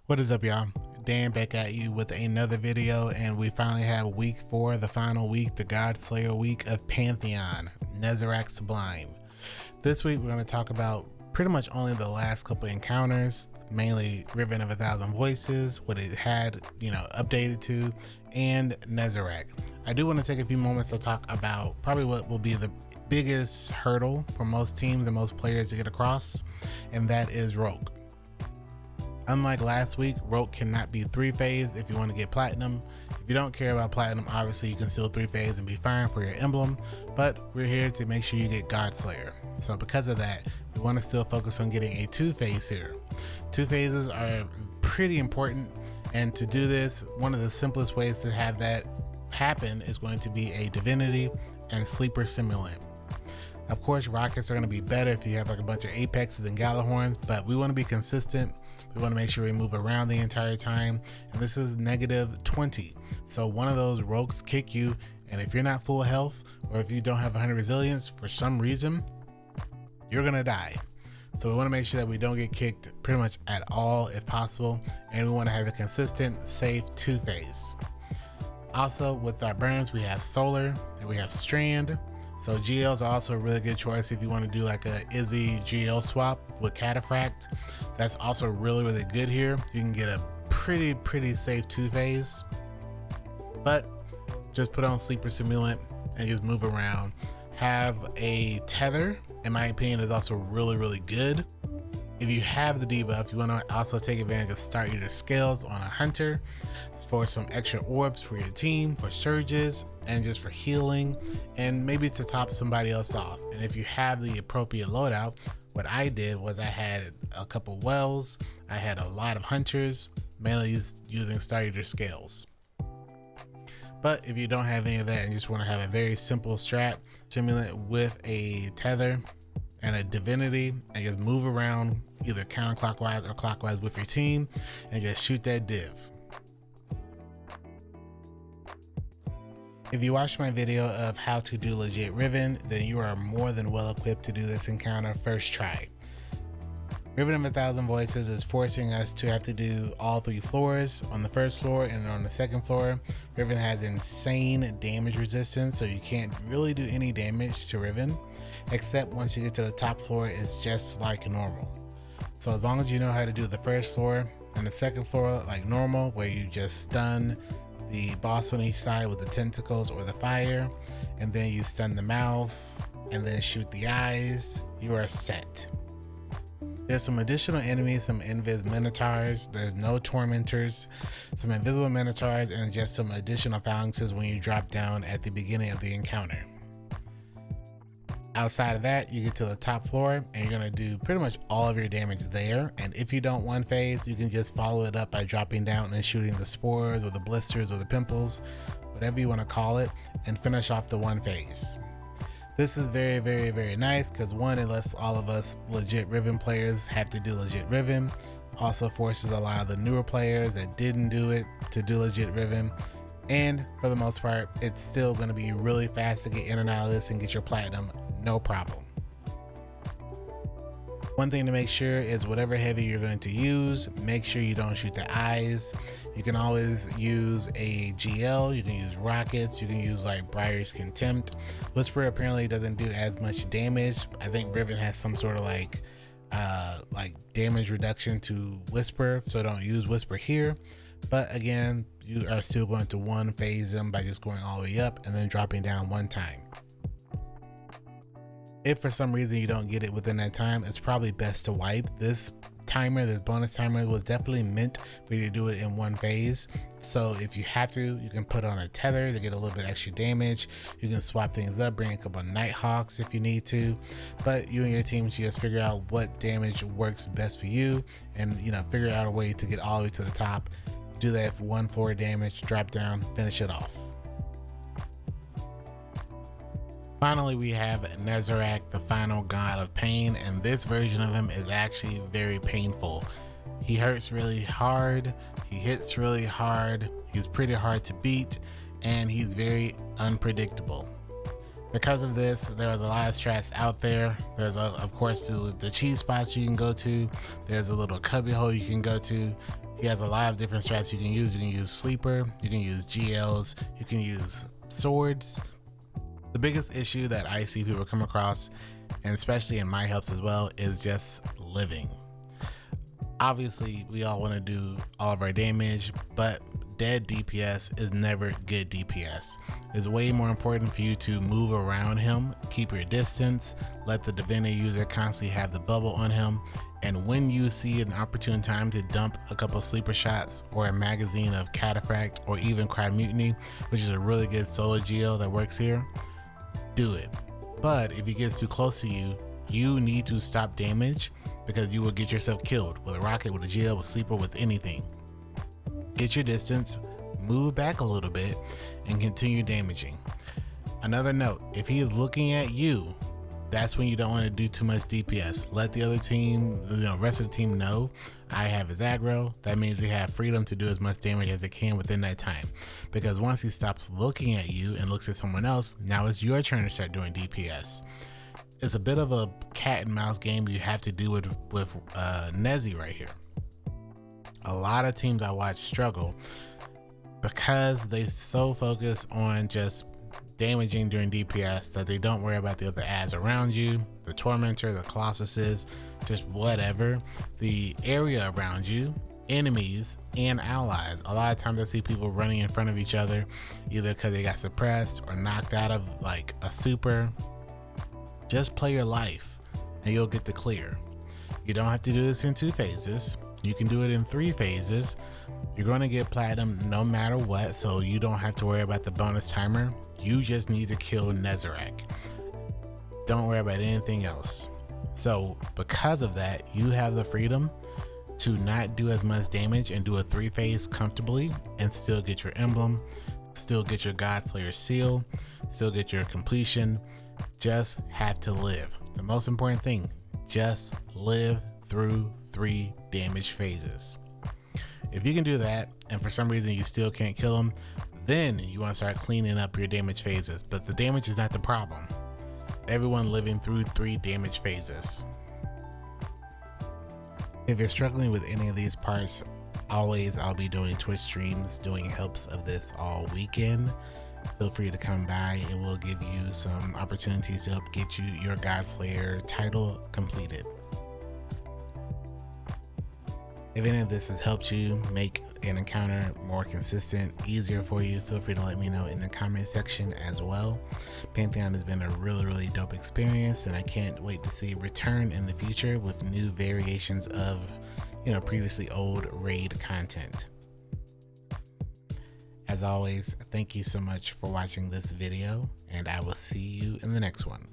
What is up, y'all? Dan back at you with another video, and we finally have week 4, the final week, the God Slayer week of Pantheon, Nezarec Sublime. This week we're going to talk about pretty much only the last couple encounters, mainly Riven of a Thousand Voices, what it had, updated to, and Nezarec. I do want to take a few moments to talk about probably what will be the biggest hurdle for most teams and most players to get across, and that is Rogue. Unlike last week, Rogue cannot be 3-phase if you want to get platinum. If you don't care about platinum, obviously you can still 3-phase and be fine for your emblem, but we're here to make sure you get God Slayer. So because of that, we want to still focus on getting a 2-phase here. 2 phases are pretty important, and to do this, one of the simplest ways to have that happen is going to be a Divinity and Sleeper Simulant. Of course, rockets are going to be better if you have like a bunch of Apexes and Galahorns, but we want to be consistent. We want to make sure we move around the entire time, and this is -20. So one of those rogues kick you, and if you're not full health, or if you don't have 100 resilience for some reason, you're going to die. So we want to make sure that we don't get kicked pretty much at all if possible, and we want to have a consistent, safe 2-phase. Also, with our burns, we have Solar and we have Strand. So GLs are also a really good choice if you want to do like a Izzy GL swap with Cataphract. That's also really good here. You can get a pretty safe 2-phase, but just put on Sleeper Simulant and just move around. Have a Tether, in my opinion, is also really good. If you have the debuff, you want to also take advantage of Star Eater Scales on a Hunter for some extra orbs for your team, for surges, and just for healing, and maybe to top somebody else off. And if you have the appropriate loadout, what I did was I had a couple wells, I had a lot of hunters, mainly using Star Eater Scales. But if you don't have any of that and just want to have a very simple strat, Simulant with a Tether and a Divinity, and just move around either counterclockwise or clockwise with your team and just shoot that div. If you watched my video of how to do legit Riven, then you are more than well equipped to do this encounter first try. Riven of a Thousand Voices is forcing us to have to do all 3 floors. On the first floor and on the second floor, Riven has insane damage resistance, so you can't really do any damage to Riven, except once you get to the top floor, it's just like normal. So as long as you know how to do the first floor and the second floor like normal, where you just stun the boss on each side with the tentacles or the fire, and then you stun the mouth and then shoot the eyes, you are set. There's some additional enemies, some invis minotaurs, there's no tormentors, some invisible minotaurs, and just some additional phalanxes when you drop down at the beginning of the encounter. Outside of that, you get to the top floor and you're going to do pretty much all of your damage there. And if you don't 1-phase, you can just follow it up by dropping down and shooting the spores or the blisters or the pimples, whatever you want to call it, and finish off the 1-phase. This is very nice because one, it lets all of us legit Riven players have to do legit Riven. Also forces a lot of the newer players that didn't do it to do legit Riven. And for the most part, it's still going to be really fast to get in and out of this and get your platinum, no problem. One thing to make sure is whatever heavy you're going to use, make sure you don't shoot the eyes. You can always use a GL, you can use rockets, you can use like Briar's Contempt. Whisper apparently doesn't do as much damage. I think Riven has some sort of like damage reduction to Whisper, so don't use Whisper here. But again, you are still going to 1-phase them by just going all the way up and then dropping down 1 time. If for some reason you don't get it within that time, it's probably best to wipe. This timer, this bonus timer, was definitely meant for you to do it in 1-phase. So if you have to, you can put on a Tether to get a little bit extra damage. You can swap things up, bring a couple of Nighthawks if you need to. But you and your team should just figure out what damage works best for you, and figure out a way to get all the way to the top. Do that for 1 floor damage, drop down, finish it off. Finally, we have Nezarec, the final god of pain, and this version of him is actually very painful. He hurts really hard, he hits really hard, he's pretty hard to beat, and he's very unpredictable. Because of this, there's a lot of strats out there. There's of course the cheese spots you can go to. There's a little cubby hole you can go to. He has a lot of different strats you can use. You can use sleeper, you can use GLs, you can use swords. The biggest issue that I see people come across, and especially in my helps as well, is just living. Obviously, we all want to do all of our damage, but dead DPS is never good DPS. It's way more important for you to move around him, keep your distance, let the Divinity user constantly have the bubble on him, and when you see an opportune time to dump a couple sleeper shots or a magazine of Cataphract or even Cry Mutiny, which is a really good solo GL that works here, do it. But if he gets too close to you, you need to stop damage, because you will get yourself killed with a rocket, with a GL, with sleeper, with anything. Get your distance, move back a little bit, and continue damaging. Another note, if he is looking at you, that's when you don't want to do too much DPS. Let the other team, rest of the team know I have his aggro. That means they have freedom to do as much damage as they can within that time. Because once he stops looking at you and looks at someone else, now it's your turn to start doing DPS. It's a bit of a cat and mouse game you have to do with Nezzy right here. A lot of teams I watch struggle because they so focus on just damaging during DPS that they don't worry about the other ads around you, the Tormentor, the Colossuses, just whatever, the area around you, enemies and allies. A lot of times I see people running in front of each other, either because they got suppressed or knocked out of like a super. Just play your life and you'll get the clear. You don't have to do this in 2 phases. You can do it in 3 phases. You're going to get platinum no matter what, so you don't have to worry about the bonus timer. You just need to kill Nezarec. Don't worry about anything else. So because of that, you have the freedom to not do as much damage and do a 3-phase comfortably and still get your emblem, still get your Godslayer seal, still get your completion. Just have to live. The most important thing, just live through 3 damage phases. If you can do that, and for some reason you still can't kill him, then you want to start cleaning up your damage phases. But the damage is not the problem. Everyone living through 3 damage phases. If you're struggling with any of these parts, I'll be doing Twitch streams, doing helps of this all weekend. Feel free to come by and we'll give you some opportunities to help get you your Godslayer title completed. If any of this has helped you make an encounter more consistent, easier for you, feel free to let me know in the comment section as well. Pantheon has been a really dope experience, and I can't wait to see it return in the future with new variations of, previously old raid content. As always, thank you so much for watching this video, and I will see you in the next one.